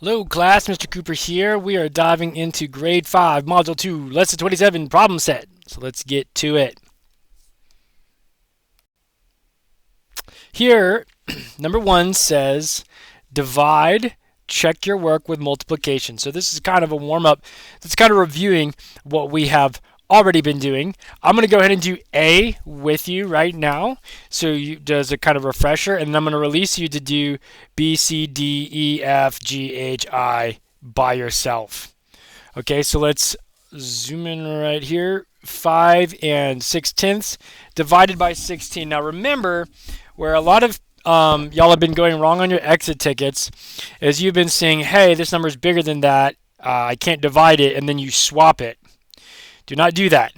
Hello class, Mr. Cooper here. We are diving into grade 5, module 2, lesson 27, problem set. So let's get to it. Here, number 1 says divide, check your work with multiplication. So this is kind of a warm-up. It's kind of reviewing what we have already been doing. I'm going to go ahead and do A with you right now, so you does a kind of refresher, and then I'm going to release you to do B, C, D, E, F, G, H, I by yourself. Okay, so let's zoom in right here. 5 6/10 divided by 16. Now remember, where a lot of y'all have been going wrong on your exit tickets is you've been saying, hey, this number is bigger than that, I can't divide it, and then you swap it. Do not do that.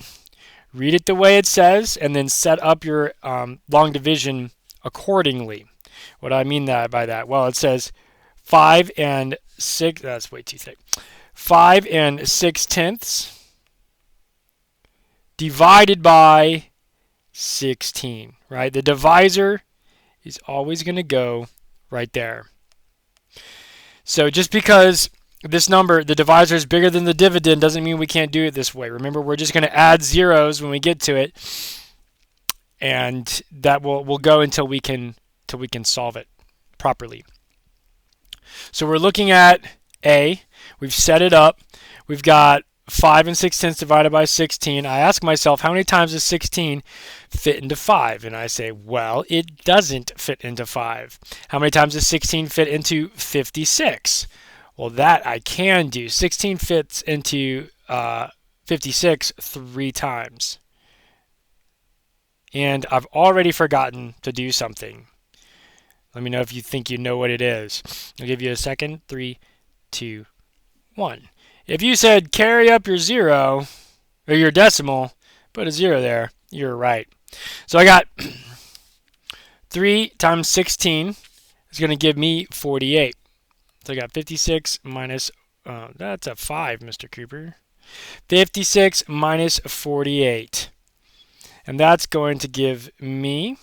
Read it the way it says and then set up your long division accordingly. What do I mean by that? Well, it says 5 6, that's way too thick. 5 6/10 divided by 16, right? The divisor is always going to go right there. So just because this number, the divisor, is bigger than the dividend doesn't mean we can't do it this way. Remember, we're just going to add zeros when we get to it, and that will go until we can solve it properly. So we're looking at A. We've set it up. We've got 5 6/10 divided by 16. I ask myself, how many times does 16 fit into 5? And I say, well, it doesn't fit into 5. How many times does 16 fit into 56? Well, that I can do. 16 fits into 56 3 times. And I've already forgotten to do something. Let me know if you think you know what it is. I'll give you a second. 3, 2, 1. If you said carry up your zero, or your decimal, put a 0 there, you're right. So I got 3 times 16 is going to give me 48. So I got 56 minus, that's a 5, Mr. Cooper. 56 minus 48. And that's going to give me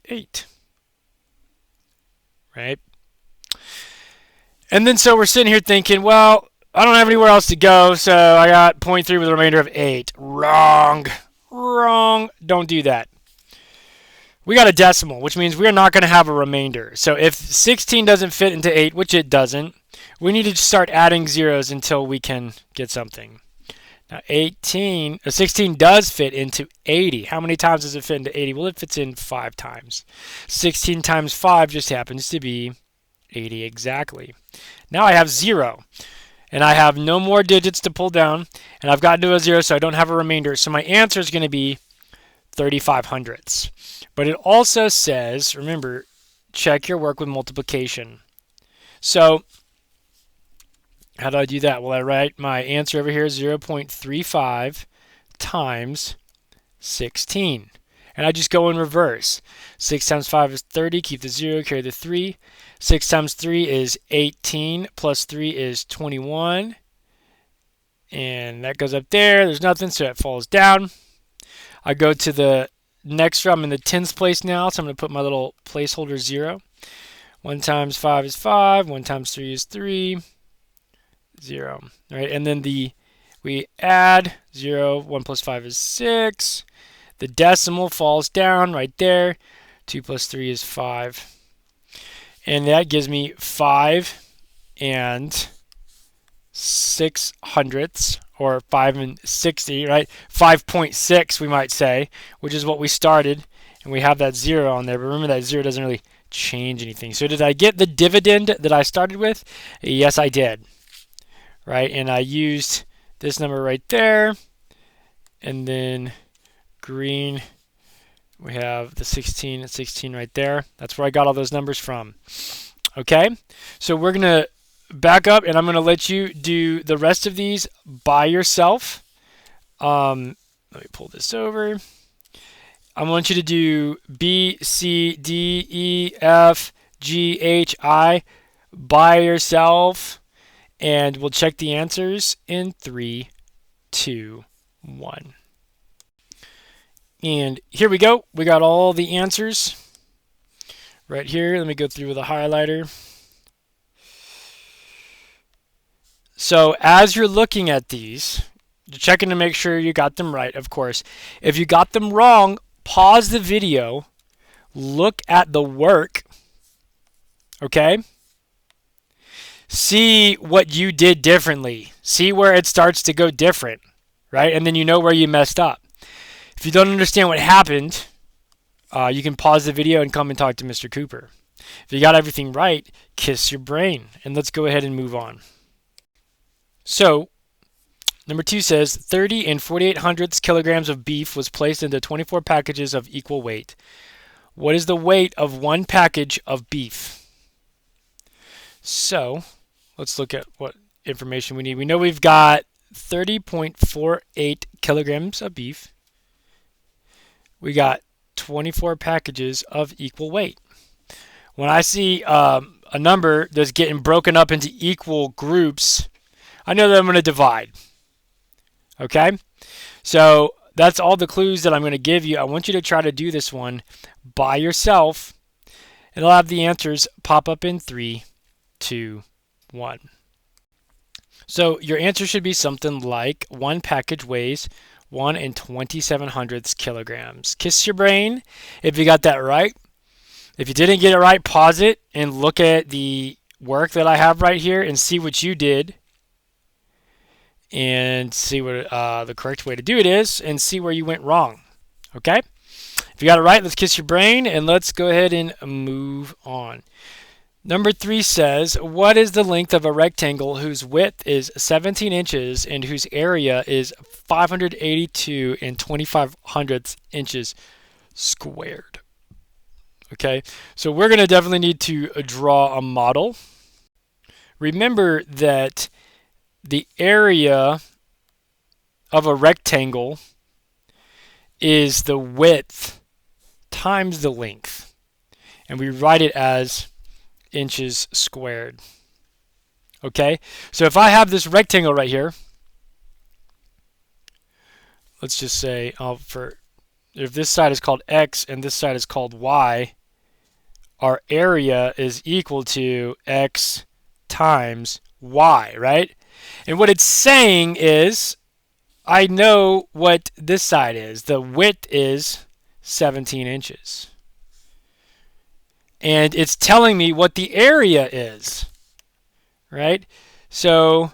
8. Right? And then so we're sitting here thinking, well, I don't have anywhere else to go, so I got 0.3 with a remainder of 8. Wrong. Wrong. Don't do that. We got a decimal, which means we're not going to have a remainder. So if 16 doesn't fit into 8, which it doesn't, we need to start adding zeros until we can get something. Now 16 does fit into 80. How many times does it fit into 80? Well, it fits in 5 times. 16 times 5 just happens to be 80 exactly. Now I have 0. And I have no more digits to pull down. And I've gotten to a 0, so I don't have a remainder. So my answer is going to be 35 hundredths. But it also says, remember, check your work with multiplication. So how do I do that? Well, I write my answer over here, 0.35 times 16. And I just go in reverse. 6 times 5 is 30, keep the 0, carry the 3. 6 times 3 is 18, plus 3 is 21. And that goes up there. There's nothing, so it falls down. I go to the next row. I'm in the tens place now, so I'm going to put my little placeholder 0. 1 times 5 is 5. 1 times 3 is 3. 0. All right, and then we add 0. 1 plus 5 is 6. The decimal falls down right there. 2 plus 3 is 5. And that gives me 5 6/100ths, or 5 60, right? 5.6, we might say, which is what we started. And we have that 0 on there. But remember, that 0 doesn't really change anything. So did I get the dividend that I started with? Yes, I did. Right? And I used this number right there. And then green, we have the 16 and 16 right there. That's where I got all those numbers from. Okay? So we're going to back up, and I'm going to let you do the rest of these by yourself. Let me pull this over. I want you to do B, C, D, E, F, G, H, I by yourself, and we'll check the answers in 3, 2, 1. And here we go. We got all the answers right here. Let me go through with a highlighter. So as you're looking at these, you're checking to make sure you got them right, of course. If you got them wrong, pause the video, look at the work, okay? See what you did differently. See where it starts to go different, right? And then you know where you messed up. If you don't understand what happened, you can pause the video and come and talk to Mr. Cooper. If you got everything right, kiss your brain. And let's go ahead and move on. So, number 2 says 30 and 48 hundredths kilograms of beef was placed into 24 packages of equal weight. What is the weight of one package of beef? So, let's look at what information we need. We know we've got 30.48 kilograms of beef. We got 24 packages of equal weight. When I see a number that's getting broken up into equal groups, I know that I'm going to divide. Okay? So that's all the clues that I'm going to give you. I want you to try to do this one by yourself, and I'll have the answers pop up in 3, 2, 1. So your answer should be something like one package weighs 1 27 hundredths kilograms. Kiss your brain if you got that right. If you didn't get it right, pause it and look at the work that I have right here and see what you did and see what the correct way to do it is and see where you went wrong. Okay? If you got it right, let's kiss your brain and let's go ahead and move on. Number 3 says, what is the length of a rectangle whose width is 17 inches and whose area is 582 and 25 hundredths inches squared? Okay, so we're going to definitely need to draw a model. Remember that the area of a rectangle is the width times the length, and we write it as inches squared. Okay, so if I have this rectangle right here, let's just say if this side is called X and this side is called Y, our area is equal to X times Y, right? And what it's saying is, I know what this side is. The width is 17 inches. And it's telling me what the area is, right? So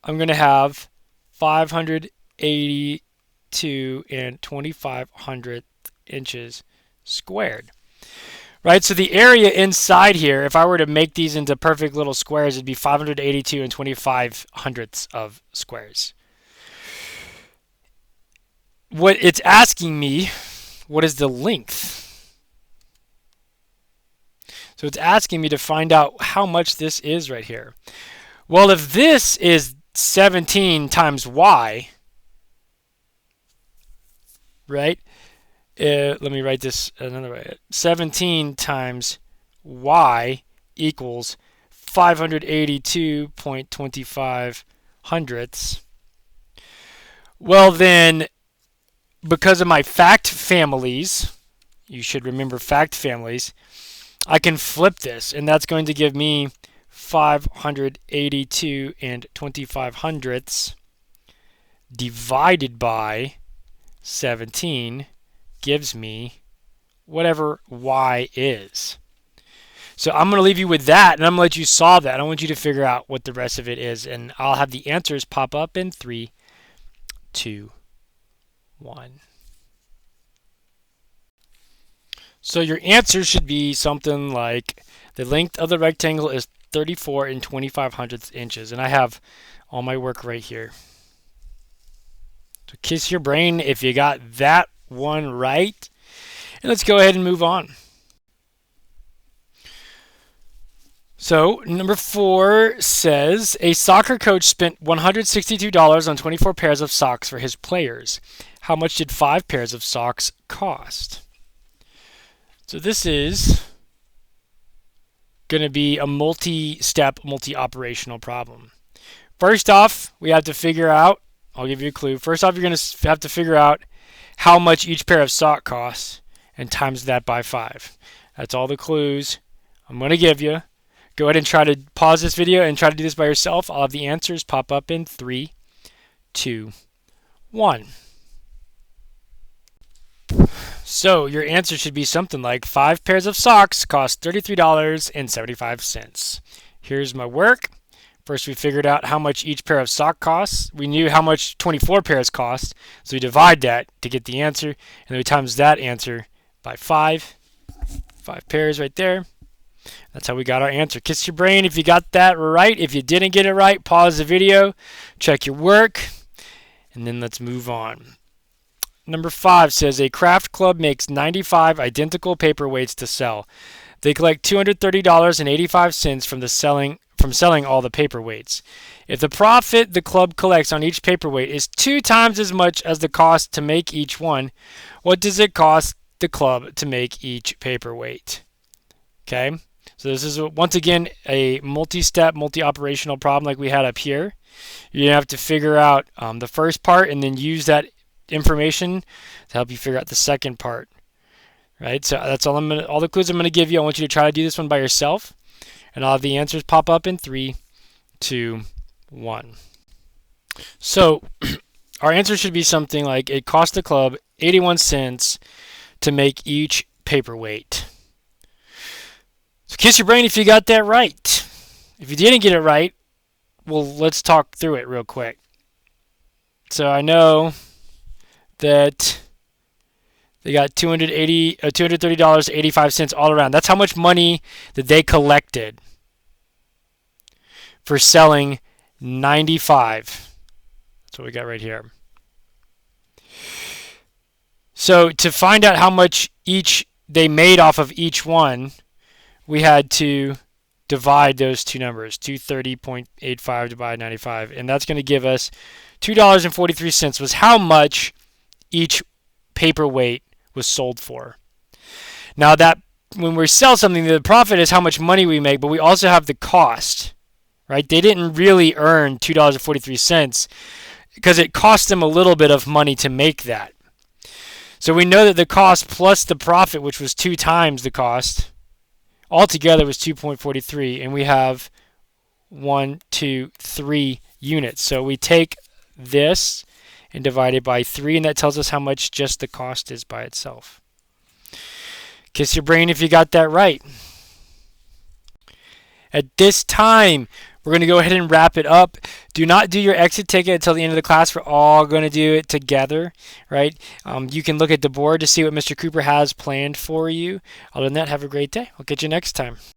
I'm going to have 582 and 25 hundredths inches squared. Right, so the area inside here, if I were to make these into perfect little squares, it'd be 582 and 25 hundredths of squares. What it's asking me, what is the length? So it's asking me to find out how much this is right here. Well, if this is 17 times y, right? Let me write this another way. 17 times y equals 582.25 hundredths. Well, then, because of my fact families, you should remember fact families, I can flip this, and that's going to give me 582 and 25 hundredths divided by 17 gives me whatever y is. So I'm going to leave you with that, and I'm going to let you solve that. I want you to figure out what the rest of it is, and I'll have the answers pop up in 3, 2, 1. So your answer should be something like the length of the rectangle is 34 and 25 hundredths inches, and I have all my work right here. So kiss your brain if you got that one right. And let's go ahead and move on. So number 4 says a soccer coach spent $162 on 24 pairs of socks for his players. How much did 5 pairs of socks cost? So this is going to be a multi-step, multi-operational problem. First off, we have to figure out, I'll give you a clue. First off, you're going to have to figure out how much each pair of sock costs and times that by 5. That's all the clues I'm going to give you. Go ahead and try to pause this video and try to do this by yourself. I'll have the answers pop up in 3, 2, 1. So your answer should be something like 5 pairs of socks cost $33.75. Here's my work. First, we figured out how much each pair of sock costs. We knew how much 24 pairs cost, so we divide that to get the answer, and then we times that answer by 5. 5 pairs right there. That's how we got our answer. Kiss your brain if you got that right. If you didn't get it right, pause the video, check your work, and then let's move on. Number 5 says a craft club makes 95 identical paperweights to sell. They collect $230.85 from selling all the paperweights. If the profit the club collects on each paperweight is 2 times as much as the cost to make each one, what does it cost the club to make each paperweight? Okay, so this is once again a multi-step, multi-operational problem like we had up here. You have to figure out the first part and then use that information to help you figure out the second part. Right, so that's all all the clues I'm going to give you. I want you to try to do this one by yourself, and I'll have the answers pop up in 3, 2, 1. So our answer should be something like it cost the club 81 cents to make each paperweight. So kiss your brain if you got that right. If you didn't get it right, well, let's talk through it real quick. So I that they got $230.85 all around. That's how much money that they collected for selling 95. That's what we got right here. So to find out how much each they made off of each one, we had to divide those two numbers, 230.85 divided 95, and that's going to give us $2.43 was how much each paperweight was sold for. Now that when we sell something, the profit is how much money we make, but we also have the cost, right? They didn't really earn $2.43 because it cost them a little bit of money to make that. So we know that the cost plus the profit, which was 2 times the cost, altogether was 2.43, and we have 1, 2, 3 units. So we take this and divide it by 3, and that tells us how much just the cost is by itself. Kiss your brain if you got that right. At this time, we're going to go ahead and wrap it up. Do not do your exit ticket until the end of the class. We're all going to do it together, right? You can look at the board to see what Mr. Cooper has planned for you. Other than that, have a great day. I'll catch you next time.